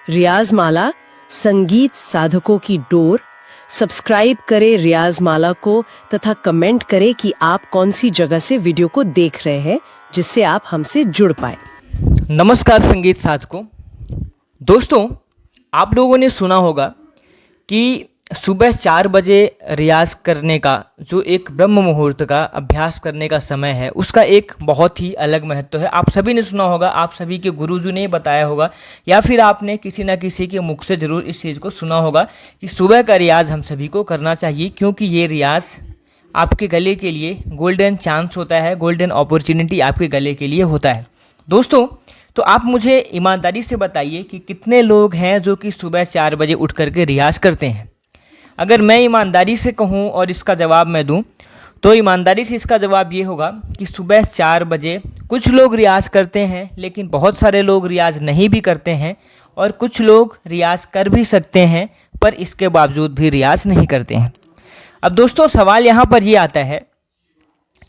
रियाज माला संगीत साधकों की डोर। सब्सक्राइब करें रियाज माला को तथा कमेंट करें कि आप कौन सी जगह से वीडियो को देख रहे हैं, जिससे आप हमसे जुड़ पाए। नमस्कार संगीत साधकों। दोस्तों, आप लोगों ने सुना होगा कि सुबह 4 बजे रियाज करने का जो एक ब्रह्म मुहूर्त का अभ्यास करने का समय है, उसका एक बहुत ही अलग महत्व है। आप सभी ने सुना होगा, आप सभी के गुरुजी ने बताया होगा, या फिर आपने किसी न किसी के मुख से ज़रूर इस चीज़ को सुना होगा कि सुबह का रियाज हम सभी को करना चाहिए, क्योंकि ये रियाज आपके गले के लिए गोल्डन चांस होता है, गोल्डन अपॉर्चुनिटी आपके गले के लिए होता है। दोस्तों, तो आप मुझे ईमानदारी से बताइए कि कितने लोग हैं जो कि सुबह 4 बजे उठ करके रियाज करते हैं। अगर मैं ईमानदारी से कहूं और इसका जवाब मैं दूं, तो ईमानदारी से इसका जवाब ये होगा कि सुबह 4 बजे कुछ लोग रियाज करते हैं, लेकिन बहुत सारे लोग रियाज नहीं भी करते हैं, और कुछ लोग रियाज कर भी सकते हैं पर इसके बावजूद भी रियाज नहीं करते हैं। अब दोस्तों, सवाल यहाँ पर ये आता है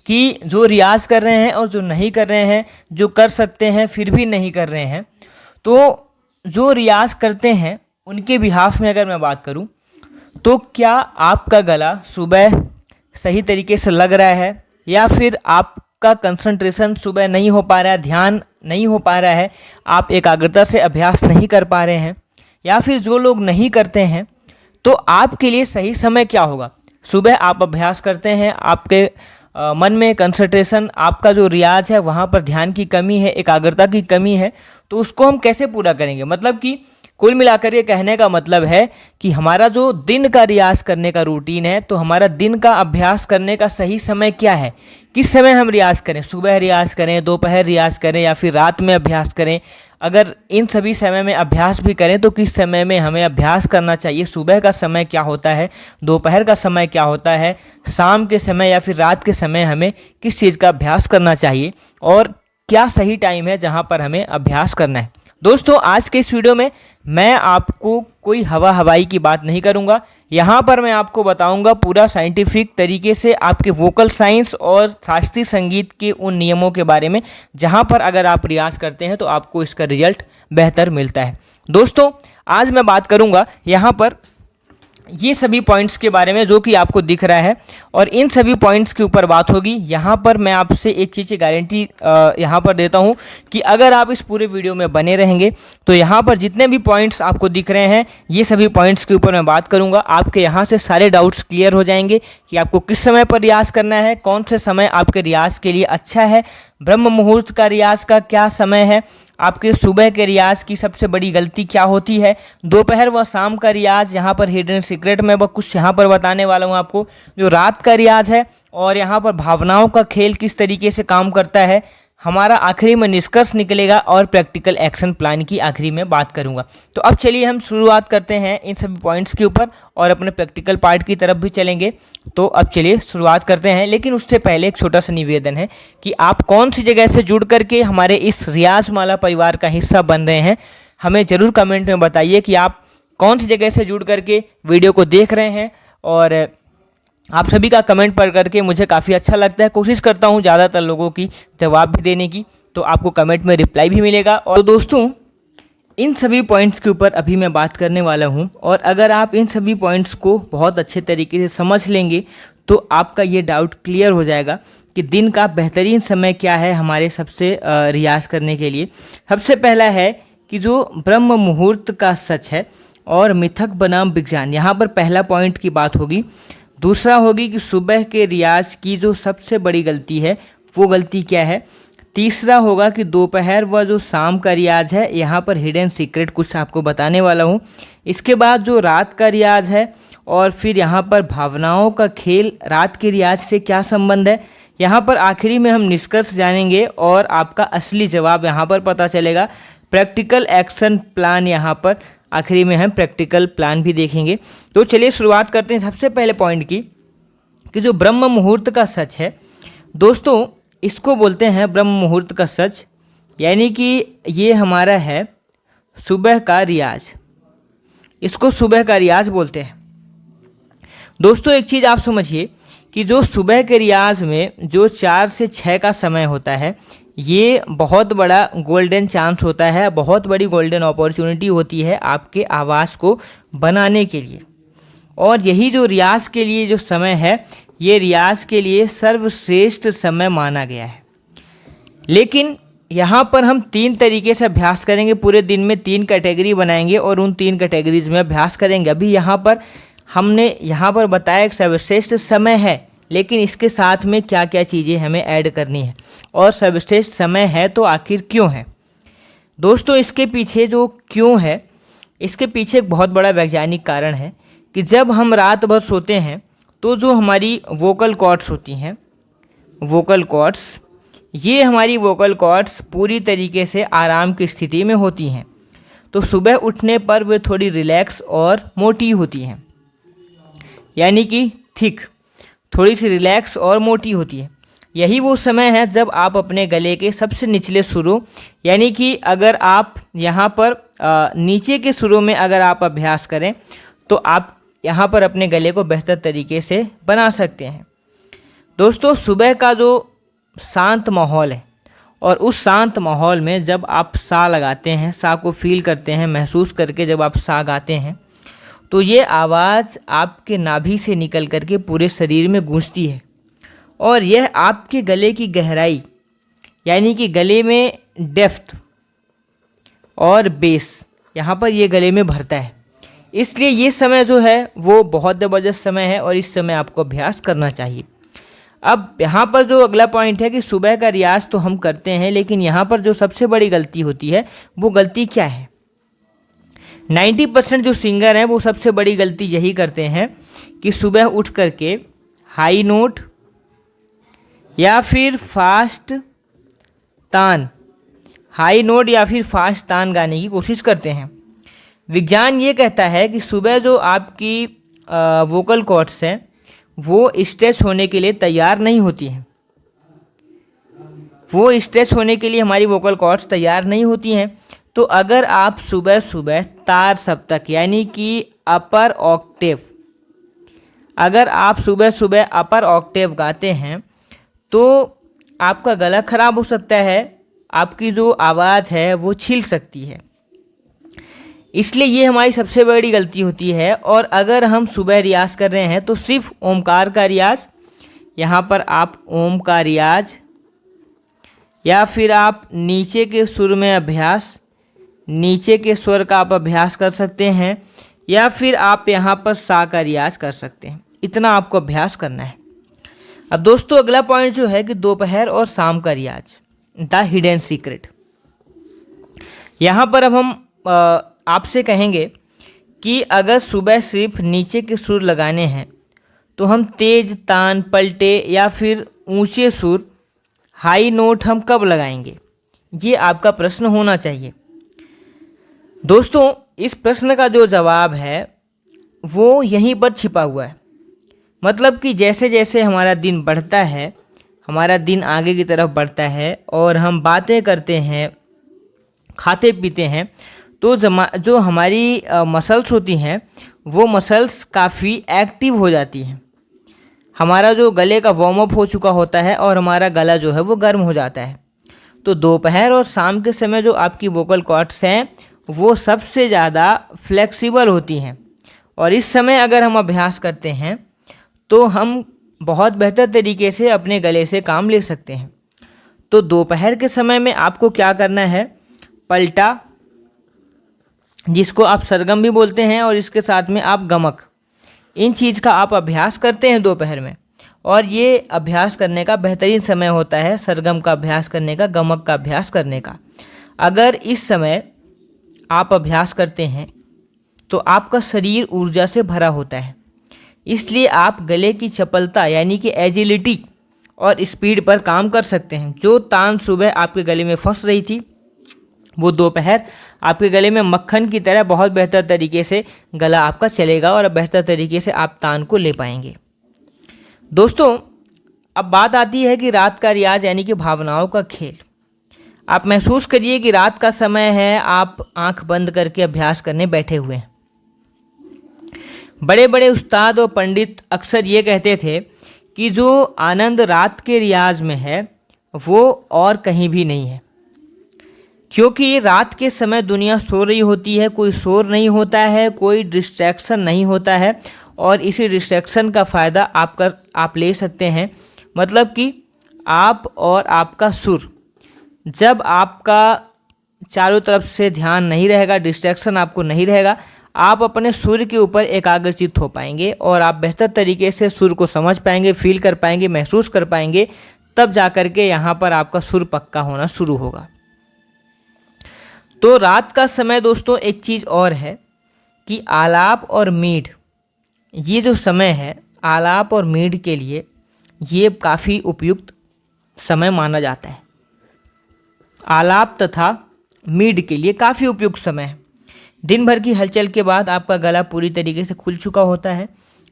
कि जो रियाज कर रहे हैं और जो नहीं कर रहे हैं, जो कर सकते हैं फिर भी नहीं कर रहे हैं, तो जो रियाज करते हैं उनके बिहाफ में अगर मैं बात करूं, तो क्या आपका गला सुबह सही तरीके से लग रहा है, या फिर आपका कंसंट्रेशन सुबह नहीं हो पा रहा है, ध्यान नहीं हो पा रहा है, आप एकाग्रता से अभ्यास नहीं कर पा रहे हैं, या फिर जो लोग नहीं करते हैं, तो आपके लिए सही समय क्या होगा? सुबह आप अभ्यास करते हैं, आपके मन में कंसंट्रेशन, आपका जो रियाज है वहाँ पर ध्यान की कमी है, एकाग्रता की कमी है, तो उसको हम कैसे पूरा करेंगे? मतलब कि कुल मिलाकर ये कहने का मतलब है कि हमारा जो दिन का रियाज करने का रूटीन है, तो हमारा दिन का अभ्यास करने का सही समय क्या है, किस समय हम रियाज करें? सुबह रियाज करें, दोपहर रियाज करें, या फिर रात में अभ्यास करें? अगर इन सभी समय में अभ्यास भी करें तो किस समय में हमें अभ्यास करना चाहिए? सुबह का समय क्या होता है, दोपहर का समय क्या होता है, शाम के समय या फिर रात के समय हमें किस चीज़ का अभ्यास करना चाहिए, और क्या सही टाइम है जहाँ पर हमें अभ्यास करना है? दोस्तों, आज के इस वीडियो में मैं आपको कोई हवाई की बात नहीं करूंगा। यहाँ पर मैं आपको बताऊंगा पूरा साइंटिफिक तरीके से आपके वोकल साइंस और शास्त्रीय संगीत के उन नियमों के बारे में, जहाँ पर अगर आप रियाज करते हैं तो आपको इसका रिजल्ट बेहतर मिलता है। दोस्तों, आज मैं बात करूँगा यहाँ पर ये सभी पॉइंट्स के बारे में जो कि आपको दिख रहा है, और इन सभी पॉइंट्स के ऊपर बात होगी। यहाँ पर मैं आपसे एक चीज़ की गारंटी यहाँ पर देता हूँ कि अगर आप इस पूरे वीडियो में बने रहेंगे तो यहाँ पर जितने भी पॉइंट्स आपको दिख रहे हैं, ये सभी पॉइंट्स के ऊपर मैं बात करूँगा। आपके यहाँ से सारे डाउट्स क्लियर हो जाएंगे कि आपको किस समय पर रियाज करना है, कौन से समय आपके रियाज के लिए अच्छा है, ब्रह्म मुहूर्त का रियाज का क्या समय है, आपके सुबह के रियाज की सबसे बड़ी गलती क्या होती है, दोपहर व शाम का रियाज, यहाँ पर हिडन सीक्रेट में वो कुछ यहाँ पर बताने वाला हूँ आपको, जो रात का रियाज है, और यहाँ पर भावनाओं का खेल किस तरीके से काम करता है, हमारा आखिरी में निष्कर्ष निकलेगा, और प्रैक्टिकल एक्शन प्लान की आखिरी में बात करूंगा। तो अब चलिए हम शुरुआत करते हैं इन सभी पॉइंट्स के ऊपर, और अपने प्रैक्टिकल पार्ट की तरफ भी चलेंगे। तो अब चलिए शुरुआत करते हैं, लेकिन उससे पहले एक छोटा सा निवेदन है कि आप कौन सी जगह से जुड़ करके हमारे इस रियाज माला परिवार का हिस्सा बन रहे हैं, हमें ज़रूर कमेंट में बताइए कि आप कौन सी जगह से जुड़ करके वीडियो को देख रहे हैं। और आप सभी का कमेंट पढ़ करके मुझे काफ़ी अच्छा लगता है। कोशिश करता हूँ ज़्यादातर लोगों की जवाब भी देने की, तो आपको कमेंट में रिप्लाई भी मिलेगा। और दोस्तों, इन सभी पॉइंट्स के ऊपर अभी मैं बात करने वाला हूँ, और अगर आप इन सभी पॉइंट्स को बहुत अच्छे तरीके से समझ लेंगे तो आपका ये डाउट क्लियर हो जाएगा कि दिन का बेहतरीन समय क्या है हमारे सबसे रियाज करने के लिए। सबसे पहला है कि जो ब्रह्म मुहूर्त का सच है और मिथक बनाम विज्ञान, यहाँ पर पहला पॉइंट की बात होगी। दूसरा होगी कि सुबह के रियाज की जो सबसे बड़ी गलती है वो गलती क्या है। तीसरा होगा कि दोपहर व जो शाम का रियाज है, यहाँ पर हिडन सीक्रेट कुछ आपको बताने वाला हूँ। इसके बाद जो रात का रियाज है, और फिर यहाँ पर भावनाओं का खेल, रात के रियाज से क्या संबंध है, यहाँ पर आखिरी में हम निष्कर्ष जानेंगे और आपका असली जवाब यहाँ पर पता चलेगा। प्रैक्टिकल एक्शन प्लान, यहाँ पर आखिरी में हम प्रैक्टिकल प्लान भी देखेंगे। तो चलिए शुरुआत करते हैं सबसे पहले पॉइंट की, कि जो ब्रह्म मुहूर्त का सच है। दोस्तों, इसको बोलते हैं ब्रह्म मुहूर्त का सच, यानी कि ये हमारा है सुबह का रियाज, इसको सुबह का रियाज बोलते हैं। दोस्तों, एक चीज़ आप समझिए कि जो सुबह के रियाज में जो 4 से 6 का समय होता है, ये बहुत बड़ा गोल्डन चांस होता है, बहुत बड़ी गोल्डन अपॉर्चुनिटी होती है आपके आवाज़ को बनाने के लिए। और यही जो रियाज़ के लिए जो समय है, ये रियाज़ के लिए सर्वश्रेष्ठ समय माना गया है। लेकिन यहाँ पर हम 3 तरीके से अभ्यास करेंगे, पूरे दिन में 3 कैटेगरी बनाएंगे और उन 3 कैटेगरीज में अभ्यास करेंगे। अभी यहाँ पर हमने यहाँ पर बताया एक सर्वश्रेष्ठ समय है, लेकिन इसके साथ में क्या क्या चीज़ें हमें ऐड करनी है, और सर्वश्रेष्ठ समय है तो आखिर क्यों है। दोस्तों, इसके पीछे जो क्यों है, इसके पीछे एक बहुत बड़ा वैज्ञानिक कारण है कि जब हम रात भर सोते हैं तो जो हमारी वोकल कॉर्ड्स होती हैं, वोकल कॉर्ड्स, ये हमारी वोकल कॉर्ड्स पूरी तरीके से आराम की स्थिति में होती हैं। तो सुबह उठने पर वे थोड़ी रिलैक्स और मोटी होती हैं, यानी कि थिक, थोड़ी सी रिलैक्स और मोटी होती है। यही वो समय है जब आप अपने गले के सबसे निचले सुरों, यानी कि अगर आप यहाँ पर नीचे के सुरों में अगर आप अभ्यास करें तो आप यहाँ पर अपने गले को बेहतर तरीके से बना सकते हैं। दोस्तों, सुबह का जो शांत माहौल है, और उस शांत माहौल में जब आप सा लगाते हैं, सा को फील करते हैं, महसूस करके जब आप सा गाते हैं, तो ये आवाज़ आपके नाभि से निकल करके पूरे शरीर में गूंजती है, और यह आपके गले की गहराई, यानी कि गले में डेप्थ और बेस, यहाँ पर ये गले में भरता है। इसलिए ये समय जो है वो बहुत ज़बरदस्त समय है और इस समय आपको अभ्यास करना चाहिए। अब यहाँ पर जो अगला पॉइंट है कि सुबह का रियाज तो हम करते हैं, लेकिन यहाँ पर जो सबसे बड़ी गलती होती है वो गलती क्या है। 90% जो सिंगर हैं वो सबसे बड़ी गलती यही करते हैं कि सुबह उठ करके हाई नोट या फिर फास्ट तान, हाई नोट या फिर फास्ट तान गाने की कोशिश करते हैं। विज्ञान ये कहता है कि सुबह जो आपकी वोकल कॉर्ड्स हैं वो स्ट्रेच होने के लिए तैयार नहीं होती हैं, वो स्ट्रेच होने के लिए हमारी वोकल कॉर्ड्स तैयार नहीं होती हैं। तो अगर आप सुबह सुबह तार सप्तक, यानी कि अपर ऑक्टेव, अगर आप सुबह सुबह अपर ऑक्टेव गाते हैं तो आपका गला खराब हो सकता है, आपकी जो आवाज़ है वो छिल सकती है। इसलिए ये हमारी सबसे बड़ी गलती होती है। और अगर हम सुबह रियाज कर रहे हैं तो सिर्फ ओमकार का रियाज, यहाँ पर आप ओम का रियाज, या फिर आप नीचे के सुर में अभ्यास, नीचे के स्वर का आप अभ्यास कर सकते हैं, या फिर आप यहाँ पर सा का रियाज कर सकते हैं। इतना आपको अभ्यास करना है। अब दोस्तों, अगला पॉइंट जो है कि दोपहर और शाम का रियाज, द हिडन सीक्रेट। यहाँ पर अब हम आपसे कहेंगे कि अगर सुबह सिर्फ नीचे के सुर लगाने हैं तो हम तेज तान, पलटे या फिर ऊंचे सुर, हाई नोट हम कब लगाएंगे, ये आपका प्रश्न होना चाहिए। दोस्तों, इस प्रश्न का जो जवाब है वो यहीं पर छिपा हुआ है। मतलब कि जैसे जैसे हमारा दिन बढ़ता है, हमारा दिन आगे की तरफ बढ़ता है और हम बातें करते हैं, खाते पीते हैं, तो जो हमारी मसल्स होती हैं वो मसल्स काफ़ी एक्टिव हो जाती हैं। हमारा जो गले का वार्म अप हो चुका होता है और हमारा गला जो है वो गर्म हो जाता है। तो दोपहर और शाम के समय जो आपकी वोकल कॉर्ड्स हैं वो सबसे ज़्यादा फ्लेक्सिबल होती हैं, और इस समय अगर हम अभ्यास करते हैं तो हम बहुत बेहतर तरीके से अपने गले से काम ले सकते हैं। तो दोपहर के समय में आपको क्या करना है, पलटा, जिसको आप सरगम भी बोलते हैं, और इसके साथ में आप गमक, इन चीज़ का आप अभ्यास करते हैं दोपहर में, और ये अभ्यास करने का बेहतरीन समय होता है सरगम का अभ्यास करने का, गमक का अभ्यास करने का। अगर इस समय आप अभ्यास करते हैं तो आपका शरीर ऊर्जा से भरा होता है, इसलिए आप गले की चपलता यानी कि एजिलिटी और स्पीड पर काम कर सकते हैं। जो तान सुबह आपके गले में फंस रही थी वो दोपहर आपके गले में मक्खन की तरह बहुत बेहतर तरीके से गला आपका चलेगा और बेहतर तरीके से आप तान को ले पाएंगे। दोस्तों, अब बात आती है कि रात का रियाज यानी कि भावनाओं का खेल। आप महसूस करिए कि रात का समय है, आप आंख बंद करके अभ्यास करने बैठे हुए हैं। बड़े बड़े उस्ताद और पंडित अक्सर ये कहते थे कि जो आनंद रात के रियाज में है वो और कहीं भी नहीं है, क्योंकि रात के समय दुनिया सो रही होती है, कोई शोर नहीं होता है, कोई डिस्ट्रैक्शन नहीं होता है, और इसी डिस्ट्रैक्शन का फ़ायदा आप ले सकते हैं। मतलब कि आप और आपका सुर, जब आपका चारों तरफ से ध्यान नहीं रहेगा, डिस्ट्रैक्शन आपको नहीं रहेगा, आप अपने सुर के ऊपर एकाग्रचित्त हो पाएंगे और आप बेहतर तरीके से सुर को समझ पाएंगे, फील कर पाएंगे, महसूस कर पाएंगे। तब जा कर के यहाँ पर आपका सुर पक्का होना शुरू होगा। तो रात का समय दोस्तों एक चीज़ और है कि आलाप और मीढ़, ये जो समय है आलाप और मीढ़ के लिए ये काफ़ी उपयुक्त समय माना जाता है। आलाप तथा मीढ़ के लिए काफ़ी उपयुक्त समय है। दिन भर की हलचल के बाद आपका गला पूरी तरीके से खुल चुका होता है।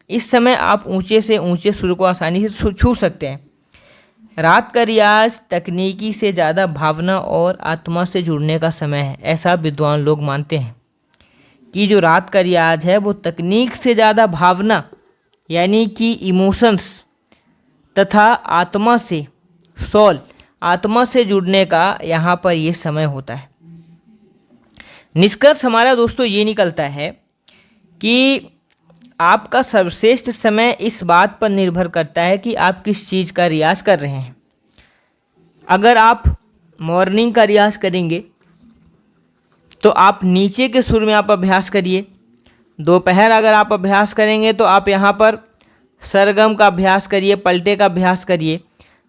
इस समय आप ऊंचे से ऊंचे सुर को आसानी से छू सकते हैं। रात का रियाज तकनीकी से ज़्यादा भावना और आत्मा से जुड़ने का समय है। ऐसा विद्वान लोग मानते हैं कि जो रात का रियाज है वो तकनीक से ज़्यादा भावना यानी कि इमोशंस तथा आत्मा से आत्मा से जुड़ने का यहाँ पर ये समय होता है। निष्कर्ष हमारा दोस्तों ये निकलता है कि आपका सर्वश्रेष्ठ समय इस बात पर निर्भर करता है कि आप किस चीज़ का रियाज कर रहे हैं। अगर आप मॉर्निंग का रियाज करेंगे तो आप नीचे के सुर में आप अभ्यास करिए। दोपहर अगर आप अभ्यास करेंगे तो आप यहाँ पर सरगम का अभ्यास करिए, पलटे का अभ्यास करिए।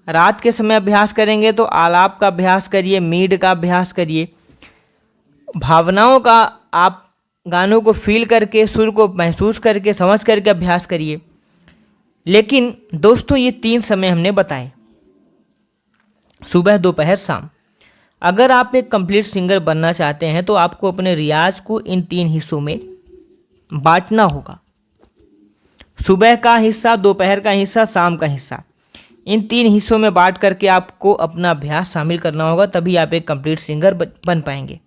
रात के समय अभ्यास करेंगे तो आलाप का अभ्यास करिए, मीढ़ का अभ्यास करिए। भावनाओं का आप गानों को फील करके, सुर को महसूस करके, समझ करके अभ्यास करिए। लेकिन दोस्तों ये 3 समय हमने बताए, सुबह, दोपहर, शाम। अगर आप एक कंप्लीट सिंगर बनना चाहते हैं तो आपको अपने रियाज को इन 3 हिस्सों में बांटना होगा। सुबह का हिस्सा, दोपहर का हिस्सा, शाम का हिस्सा। इन 3 हिस्सों में बांट करके आपको अपना अभ्यास शामिल करना होगा, तभी आप एक कंप्लीट सिंगर बन पाएंगे।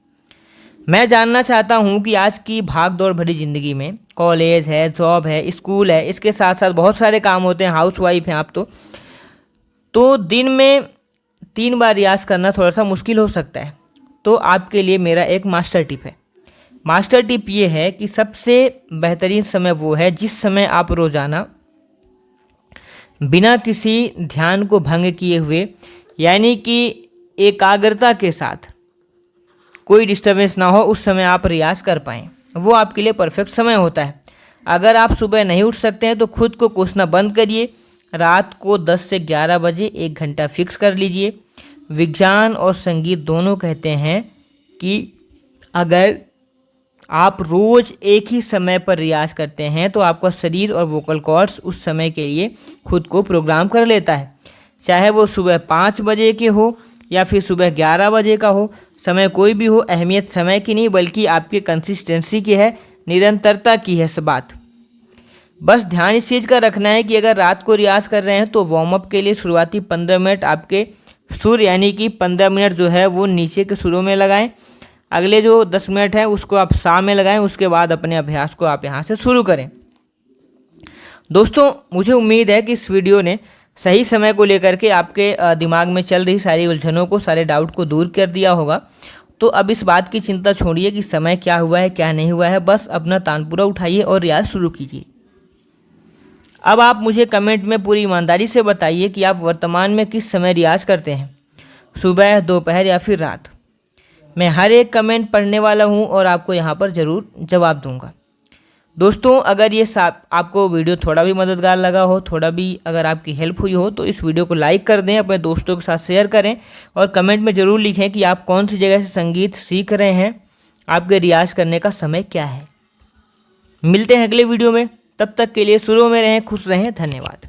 मैं जानना चाहता हूं कि आज की भाग दौड़ भरी ज़िंदगी में कॉलेज है, जॉब है, स्कूल है, इसके साथ साथ बहुत सारे काम होते हैं, हाउसवाइफ हैं आप तो दिन में 3 बार रियाज करना थोड़ा सा मुश्किल हो सकता है। तो आपके लिए मेरा एक मास्टर टिप है। मास्टर टिप ये है कि सबसे बेहतरीन समय वो है जिस समय आप रोज़ाना बिना किसी ध्यान को भंग किए हुए, यानी कि एकाग्रता के साथ, कोई डिस्टर्बेंस ना हो, उस समय आप रियाज कर पाएँ। वो आपके लिए परफेक्ट समय होता है। अगर आप सुबह नहीं उठ सकते हैं तो खुद को कोसना बंद करिए। रात को 10 से 11 बजे 1 घंटा फिक्स कर लीजिए। विज्ञान और संगीत दोनों कहते हैं कि अगर आप रोज़ एक ही समय पर रियाज करते हैं तो आपका शरीर और वोकल कॉर्ड्स उस समय के लिए खुद को प्रोग्राम कर लेता है। चाहे वो सुबह 5 बजे के हो या फिर सुबह 11 बजे का हो, समय कोई भी हो, अहमियत समय की नहीं बल्कि आपकी कंसिस्टेंसी की है, निरंतरता की है बात। बस ध्यान इस चीज़ का रखना है कि अगर रात को रियाज कर रहे हैं तो वार्म अप के लिए शुरुआती 15 मिनट आपके सुर, यानी कि 15 मिनट जो है वो नीचे के सुरों में लगाएं। अगले जो 10 मिनट है उसको आप सा में लगाएं। उसके बाद अपने अभ्यास को आप यहाँ से शुरू करें। दोस्तों मुझे उम्मीद है कि इस वीडियो ने सही समय को लेकर के आपके दिमाग में चल रही सारी उलझनों को, सारे डाउट को दूर कर दिया होगा। तो अब इस बात की चिंता छोड़िए कि समय क्या हुआ है, क्या नहीं हुआ है। बस अपना तानपुरा उठाइए और रियाज शुरू कीजिए। अब आप मुझे कमेंट में पूरी ईमानदारी से बताइए कि आप वर्तमान में किस समय रियाज करते हैं, सुबह, दोपहर या फिर रात। मैं हर एक कमेंट पढ़ने वाला हूं और आपको यहां पर ज़रूर जवाब दूंगा। दोस्तों अगर ये आपको वीडियो थोड़ा भी मददगार लगा हो, थोड़ा भी अगर आपकी हेल्प हुई हो, तो इस वीडियो को लाइक कर दें, अपने दोस्तों के साथ शेयर करें और कमेंट में ज़रूर लिखें कि आप कौन सी जगह से संगीत सीख रहे हैं, आपके रियाज करने का समय क्या है। मिलते हैं अगले वीडियो में, तब तक के लिए सुरों में रहें, खुश रहें। धन्यवाद।